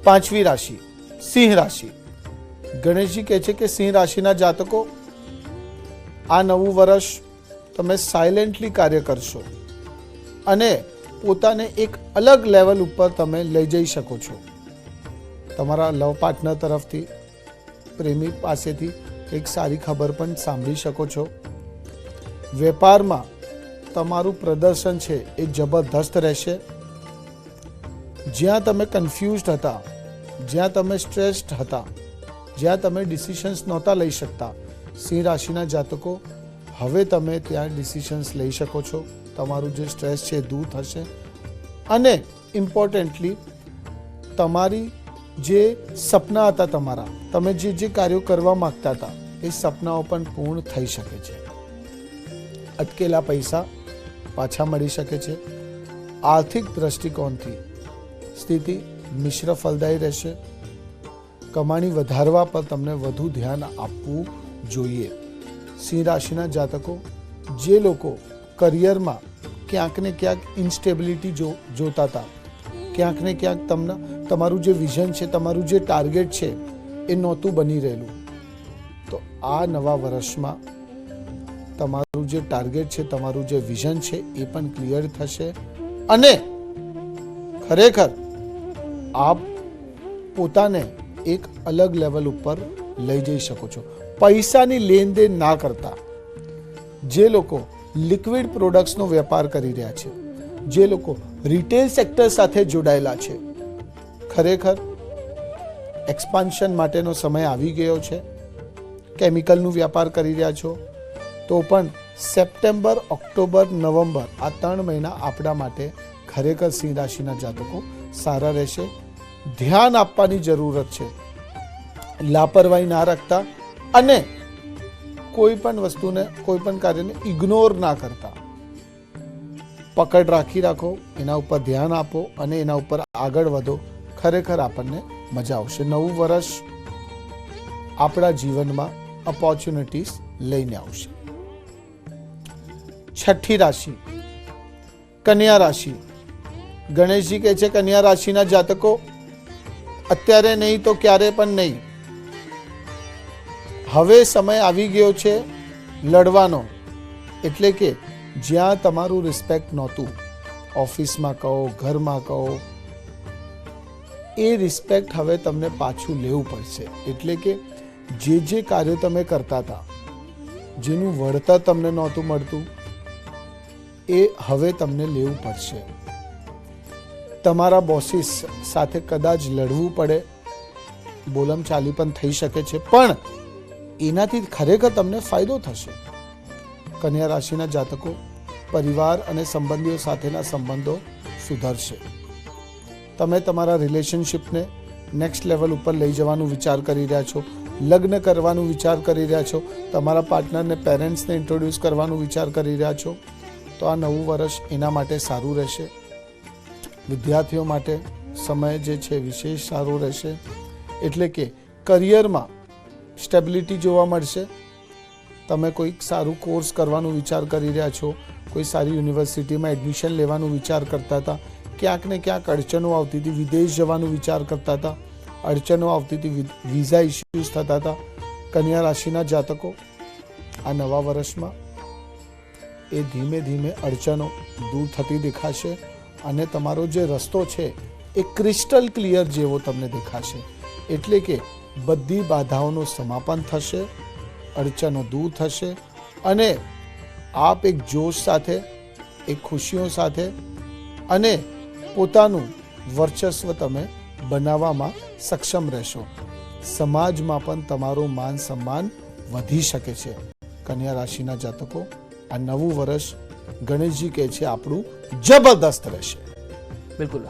પાંચમી રાશિ સિંહ રાશિ. ગણેશજી કહે છે કે સિંહ રાશિના જાતકો આ નવું વર્ષ તમે સાયલેન્ટલી કાર્ય કરશો અને પોતાને એક અલગ લેવલ ઉપર તમે લઈ જઈ શકો છો. તમારા લવ પાર્ટનર તરફથી, પ્રેમી પાસેથી એક સારી ખબર પણ સાંભળી શકો છો. વેપારમાં તમારું પ્રદર્શન છે એ જબરદસ્ત રહેશે. જ્યાં તમે કન્ફ્યુઝડ હતા, જ્યાં તમે સ્ટ્રેસ્ડ હતા, જ્યાં તમે ડિસિશન્સ નહોતા લઈ શકતા, સિંહ રાશિના જાતકો હવે તમે ત્યાં ડિસિશન્સ લઈ શકો છો. તમારું જે સ્ટ્રેસ છે એ દૂર થશે અને ઇમ્પોર્ટન્ટલી તમારી જે સપના હતા તમારા, તમે જે કાર્યો કરવા માંગતા હતા એ સપનાઓ પણ પૂર્ણ થઈ શકે છે. અટકેલા પૈસા પાછા મળી શકે છે. આર્થિક દ્રષ્ટિકોણથી સ્થિતિ મિશ્ર ફલદાયી રહેશે. કમાણી વધારવા પર તમને વધુ ધ્યાન આપવું જોઈએ. સિંહ રાશિના જાતકો, જે લોકો કરિયરમાં ક્યાંક ને ક્યાંક ઇન્સ્ટેબિલિટી જોતા હતા, ક્યાંક ને ક્યાંક તમારું જે વિઝન છે, તમારું જે ટાર્ગેટ છે એ નહોતું બની રહેલું, તો આ નવા વર્ષમાં તમારું જે ટાર્ગેટ છે, તમારું જે વિઝન છે એ પણ ક્લિયર થશે અને ખરેખર આપ પોતાને એક અલગ લેવલ ઉપર લઈ જઈ શકો છો. પૈસાની લેનદેન ના કરતા જે લોકો લિક્વિડ પ્રોડક્ટ્સનો વેપાર કરી રહ્યા છે, જે લોકો રિટેલ સેક્ટર સાથે જોડાયેલા છે, ખરેખર એક્સપાન્શન માટેનો સમય આવી ગયો છે. કેમિકલનું વ્યાપાર કરી રહ્યા છો તો પણ સપ્ટેમ્બર, ઓક્ટોબર, નવેમ્બર આ 3 મહિના આપણા માટે ખરેખર સિંહ રાશિના જાતકો સારા રહેશે. ધ્યાન આપવાની જરૂરત છે. લાપરવાહી ના રાખતા અને કોઈ પણ વસ્તુને, કોઈ પણ કાર્યને ઇગ્નોર ના કરતા. પકડ રાખો, એના ઉપર ધ્યાન આપો અને એના ઉપર આગળ વધો. ખરેખર આપણને મજા આવશે. નવું વર્ષ આપણા જીવનમાં ઓપોર્ચ્યુનિટીઝ લઈને આવશે. છઠ્ઠી રાશિ કન્યા રાશિ. ગણેશજી કહે છે કન્યા રાશિના જાતકો અત્યારે નહીં તો ક્યારે પણ નહીં. હવે સમય આવી ગયો છે લડવાનો. એટલે કે જ્યાં તમારું રિસ્પેક્ટ નહોતું, ઓફિસમાં કહો, ઘરમાં કહો, એ રિસ્પેક્ટ હવે તમને પાછું લેવું પડશે. એટલે કે જે કાર્યો તમે કરતા હતા, જેનું વળતર તમને નહોતું મળતું, એ હવે તમને લેવું પડશે. તમારા બોસીસ સાથે કદાચ લડવું પડે, બોલમચાલી પણ થઈ શકે છે, પણ એનાથી ખરેખર તમને ફાયદો થશે. કન્યા રાશિના જાતકો, પરિવાર અને સંબંધીઓ સાથેના સંબંધો સુધરશે. તમે તમારા રિલેશનશિપને નેક્સ્ટ લેવલ ઉપર લઈ જવાનું વિચાર કરી રહ્યા છો, લગ્ન કરવાનું વિચાર કરી રહ્યા છો, તમારા પાર્ટનરને પેરેન્ટ્સને ઇન્ટ્રોડ્યુસ કરવાનું વિચાર કરી રહ્યા છો, તો આ નવું વર્ષ એના માટે સારું રહેશે. વિદ્યાર્થીઓ માટે સમય જે છે વિશેષ સારો રહેશે. એટલે કે કરિયરમાં સ્ટેબિલિટી જોવા મળશે. તમે કોઈક સારું કોર્સ કરવાનું વિચાર કરી રહ્યા છો, કોઈ સારી યુનિવર્સિટીમાં એડમિશન લેવાનું વિચાર કરતા હતા, ક્યાંક ને ક્યાંક અડચણો આવતી હતી, વિદેશ જવાનું વિચાર કરતા હતા, અડચણો આવતી હતી, વિઝા ઇસ્યુઝ થતા હતા. કન્યા રાશિના જાતકો આ નવા વર્ષમાં એ ધીમે ધીમે અડચણો દૂર થતી દેખાશે અને તમારો જે રસ્તો છે એ ક્રિસ્ટલ ક્લિયર જેવો તમને દેખાશે. એટલે કે બધી બાધાઓનું સમાપન થશે, અડચણો દૂર થશે અને આપ એક જોશ સાથે, એક ખુશીઓ સાથે અને પોતાનું વર્ચસ્વ તમે બનાવવામાં સક્ષમ રહેશો. સમાજમાં પણ તમારું માન સન્માન વધી શકે છે. કન્યા રાશિના જાતકો, આ નવું વર્ષ ગણેશજી કહે છે આપણું જબરદસ્ત રહેશે. બિલકુલ.